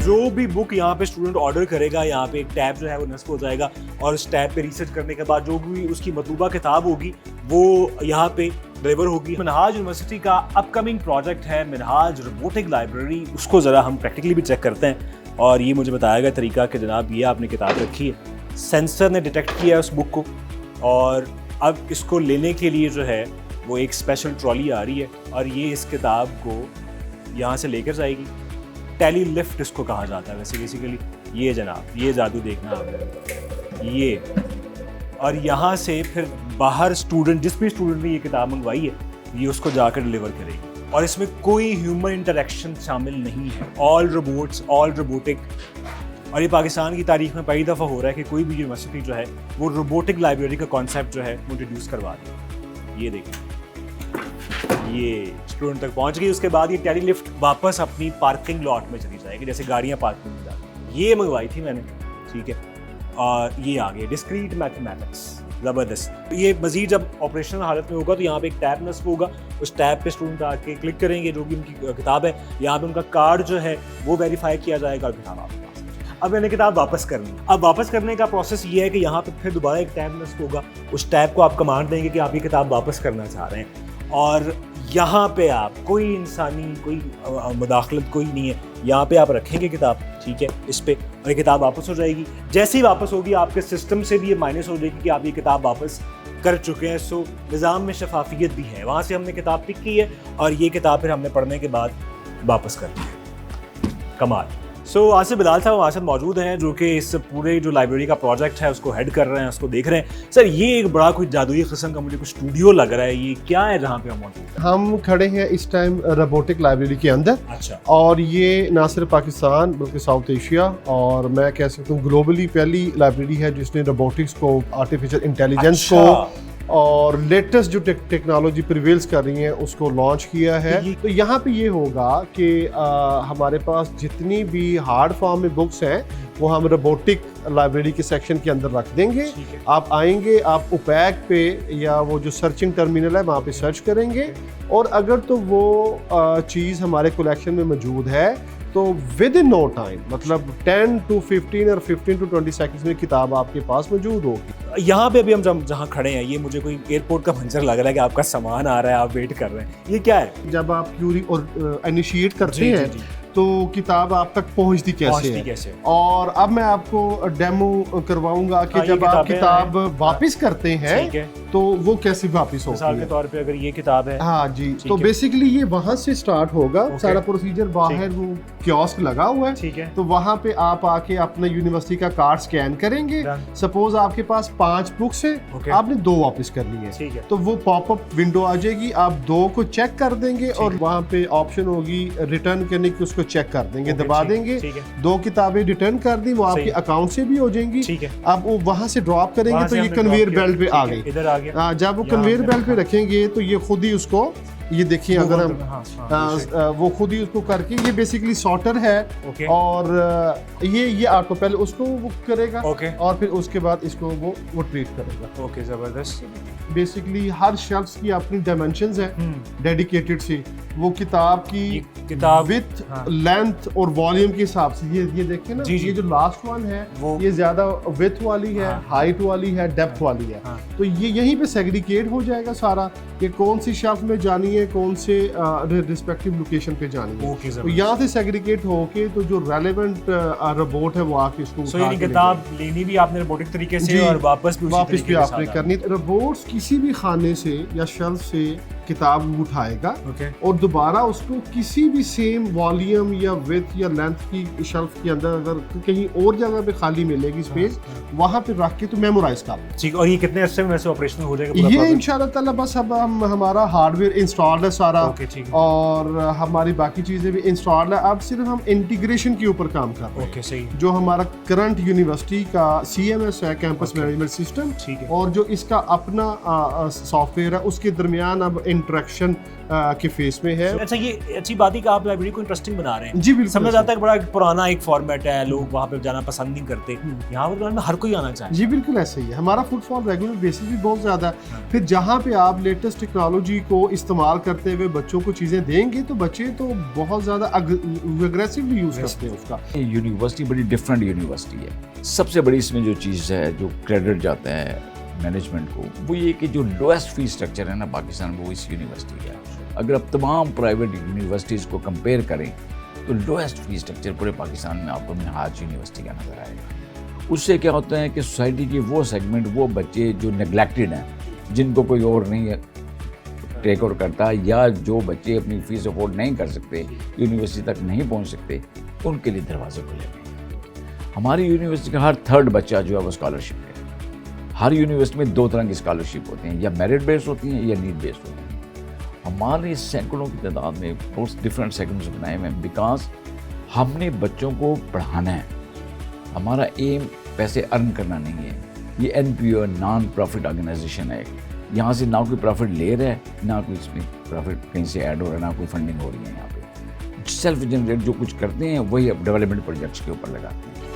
जो भी बुक यहाँ पे स्टूडेंट ऑर्डर करेगा, यहाँ पे एक टैब जो है वो नस्ब हो जाएगा और उस टैब पे रिसर्च करने के बाद जो भी उसकी मतलूबा किताब होगी वो यहाँ पे डिलीवर होगी। मिनहाज यूनिवर्सिटी का अपकमिंग प्रोजेक्ट है मिनहाज रोबोटिक लाइब्रेरी, उसको ज़रा हम प्रैक्टिकली भी चेक करते हैं। और ये मुझे बताया गया तरीका कि जनाब ये आपने किताब रखी है, सेंसर ने डिटेक्ट किया है उस बुक को और अब इसको लेने के लिए जो है वो एक स्पेशल ट्रॉली आ रही है और ये इस किताब को यहाँ से लेकर जाएगी। टेली लिफ्ट इसको कहा जाता है वैसे बेसिकली। ये जनाब, ये जादू देखना आपने, ये और यहाँ से फिर बाहर स्टूडेंट, जिस भी स्टूडेंट ने ये किताब मंगवाई है ये उसको जाकर डिलीवर करेगी और इसमें कोई ह्यूमन इंटरेक्शन शामिल नहीं है। All robots, all robotic. और ये पाकिस्तान की तारीख में पहली दफ़ा हो रहा है कि कोई भी यूनिवर्सिटी जो है वो रोबोटिक लाइब्रेरी का कॉन्सेप्ट जो है वो इंट्रोड्यूस करवा दी। ये देखिए, ये स्टूडेंट तक पहुंच गई। उसके बाद ये टेली लिफ्ट वापस अपनी पार्किंग लॉट में चली जाएगी, जैसे गाड़ियां पार्किंग में जाती हैं। ये मंगवाई थी मैंने, ठीक है। और ये आ गया डिस्क्रीट मैथमेटिक्स, ज़बरदस्त। ये मजीद जब ऑपरेशनल हालत में होगा तो यहाँ पे एक टैब नस्ब होगा, उस टैब पे स्टूडेंट आके क्लिक करेंगे, जो भी उनकी किताब है यहाँ पे उनका कार्ड जो है वो वेरीफाई किया जाएगा और किताब आपके पास। अब मैंने किताब वापस करनी। अब वापस करने का प्रोसेस ये है कि यहाँ पे फिर दोबारा एक टैब नस्ब होगा, उस टैब को आप कमांड देंगे कि आप ये किताब वापस करना चाह रहे हैं और यहाँ पे आप कोई इंसानी कोई मुदाखलत कोई नहीं है, यहाँ पे आप रखेंगे किताब, ठीक है, इस पे और ये किताब वापस हो जाएगी। जैसे ही वापस होगी आपके सिस्टम से भी ये माइनस हो जाएगी कि आप ये किताब वापस कर चुके हैं। सो निज़ाम में शफाफियत भी है। वहाँ से हमने किताब पिक की है और ये किताब फिर हमने पढ़ने के बाद वापस कर दी है। कमाल। सो आसिफ बिलाल साहब हमारे साथ मौजूद हैं जो कि इस पूरे जो लाइब्रेरी का प्रोजेक्ट है उसको हेड कर रहे हैं, उसको देख रहे हैं। सर ये एक बड़ा कोई जादुई किस्म का मुझे कुछ स्टूडियो लग रहा है, ये क्या है जहाँ पे हम मौजूद हैं? हम खड़े हैं इस टाइम रोबोटिक लाइब्रेरी के अंदर। अच्छा। और ये ना सिर्फ पाकिस्तान बल्कि साउथ एशिया और मैं कह सकता हूँ ग्लोबली पहली लाइब्रेरी है जिसने रोबोटिक्स को, आर्टिफिशियल इंटेलिजेंस को और लेटेस्ट जो टेक्नोलॉजी प्रिवेल्स कर रही है उसको लॉन्च किया है। तो यहाँ पे ये होगा कि हमारे पास जितनी भी हार्ड फॉर्म में बुक्स हैं वो हम रोबोटिक लाइब्रेरी के सेक्शन के अंदर रख देंगे। आप आएंगे, आप उपैक पे या वो जो सर्चिंग टर्मिनल है वहाँ पे सर्च करेंगे और अगर तो वो चीज़ हमारे कलेक्शन में मौजूद है तो विद इन नो टाइम, मतलब 10 to 15 और 15 to 20 सेकंड्स में किताब आपके पास मौजूद होगी। यहाँ पे अभी हम जहाँ खड़े हैं ये मुझे कोई एयरपोर्ट का मंजर लग रहा है कि आपका सामान आ रहा है, आप वेट कर रहे हैं। ये क्या है? जब आप क्यूरी और इनिशिएट करते हैं तो किताब आप तक पहुंचती कैसे है? और अब मैं आपको डेमो करवाऊंगा कि जब आप किताब वापस करते हैं तो वो कैसे वापस होती है। मिसाल के तौर पे अगर ये किताब है, हाँ जी, तो बेसिकली ये वहां से स्टार्ट होगा सारा प्रोसीजर। बाहर वो कियोस्क लगा हुआ है, ठीक है, तो वहां पे आप आके अपना यूनिवर्सिटी का कार्ड स्कैन करेंगे। सपोज आपके पास 5 बुक्स है, आपने 2 वापस करनी है, तो वो पॉपअप विंडो आ जाएगी, आप 2 को चेक कर देंगे और वहां पे ऑप्शन होगी रिटर्न करने की, उसको चेक कर देंगे, दबा देंगे, 2 किताबें रिटर्न कर दी, वो आपके अकाउंट से भी हो जाएंगी। अब वो वहां से ड्रॉप करेंगे तो ये कन्वेयर बेल्ट पे आ गई। जब वो कन्वेयर बेल्ट पे रखेंगे तो ये खुद ही उसको, ये देखिए अगर हम वो खुद ही उसको करके, ये बेसिकली सॉर्टर है और ये आपको पहले उसको वो करेगा और फिर उसके बाद इसको वो ट्रीट करेगा। ओके, जबरदस्त। बेसिकली हर शेल्फ्स की अपनी डायमेंशंस हैं डेडिकेटेड से, वो किताब की विथ, लेंथ और वॉल्यूम के हिसाब से। ये देखिए ना, ये जो लास्ट वन है ये ज्यादा विथ वाली है, हाइट वाली है, डेप्थ वाली है, तो ये यहीं पे सेग्रीगेट हो जाएगा सारा कि कौन सी शेल्फ में जानी है, कौन से रिस्पेक्टिव लोकेशन पे जानी है। तो यहाँ से सेग्रीगेट होके तो जो रेलेवेंट रोबोट है वो आके इसको उठा के किताब लेनी भी आपने रोबोटिक तरीके से और वापस भी आपने करनी। रोबोट्स किसी भी खाने से या शेल्फ से किताब उठाएगा और दोबारा उसको किसी भी सेम वॉल्यूम या विड्थ या लेंथ की शेल्फ के अंदर अगर कहीं और जगह पे खाली मिलेगी स्पेस, वहां पे रख के तो मेमोराइज कर। ठीक, और ये कितने अर्से में वैसे ऑपरेशनल हो जाएगा? ये इंशाल्लाह ताला बस अब हमारा हार्डवेयर इंस्टॉल्ड है सारा और हमारी बाकी चीजें भी इंस्टॉल्ड है। अब सिर्फ हम इंटीग्रेशन के ऊपर काम कर रहे हैं। सही। जो हमारा करंट यूनिवर्सिटी का CMS है, कैंपस मैनेजमेंट सिस्टम, और जो इसका अपना सॉफ्टवेयर है उसके दरमियान अब इंटरेक्शन के फेस में है। अच्छा, ये अच्छी बात है कि आप लाइब्रेरी को इंटरेस्टिंग बना रहे हैं। जी बिल्कुल, समझ आता है कि बड़ा पुराना एक फॉर्मेट है, लोग वहाँ पे जाना पसंद नहीं करते, यहाँ पर हर कोई आना चाहे। जी बिल्कुल ऐसे ही है, हमारा फुटफॉल रेगुलर बेसिस भी बहुत ज़्यादा है। फिर जहाँ पे आप लेटेस्ट टेक्नोलॉजी को इस्तेमाल करते हुए बच्चों को चीज़ें देंगे तो बच्चे तो बहुत ज़्यादा अग्रेसिवली यूज़ करते हैं उसका। यूनिवर्सिटी बड़ी डिफरेंट यूनिवर्सिटी है। सबसे बड़ी इसमें जो चीज़ है, जो क्रेडिट जाता है मैनेजमेंट को, वो ये कि जो लोएस्ट फीस स्ट्रक्चर है ना पाकिस्तान में, वो इस यूनिवर्सिटी का है। अगर आप तमाम प्राइवेट यूनिवर्सिटीज़ को कंपेयर करें तो लोएस्ट फीस स्ट्रक्चर पूरे पाकिस्तान में आपको मिनहाज यूनिवर्सिटी का नज़र आएगा। उससे क्या होता है कि सोसाइटी की वो सेगमेंट, वो बच्चे जो नेग्लेक्टेड हैं, जिनको कोई और नहीं टेक ओवर करता, या जो बच्चे अपनी फ़ीस अफोर्ड नहीं कर सकते, यूनिवर्सिटी तक नहीं पहुँच सकते, उनके लिए दरवाजे खुले हुए हैं। हमारी यूनिवर्सिटी का हर थर्ड बच्चा जो है वो स्कॉलरशिप है। हर यूनिवर्सिटी में दो तरह की स्कॉलरशिप होती हैं, या मेरिट बेस्ड होती हैं या नीड बेस्ड होती हैं। हमारे सैकड़ों की तादाद में बहुत डिफरेंट सेगमेंट्स बनाए हुए हैं, बिकॉज हमने बच्चों को पढ़ाना है। हमारा एम पैसे अर्न करना नहीं है। ये NPO नॉन प्रॉफिट ऑर्गेनाइजेशन है, यहाँ से ना कोई प्रॉफिट ले रहा है, ना कोई इसमें प्रॉफिट कहीं से ऐड हो रहा है, ना कोई फंडिंग हो रही है। यहाँ पे सेल्फ जनरेट जो कुछ करते हैं वही अब डेवलपमेंट प्रोजेक्ट्स के ऊपर लगाते हैं।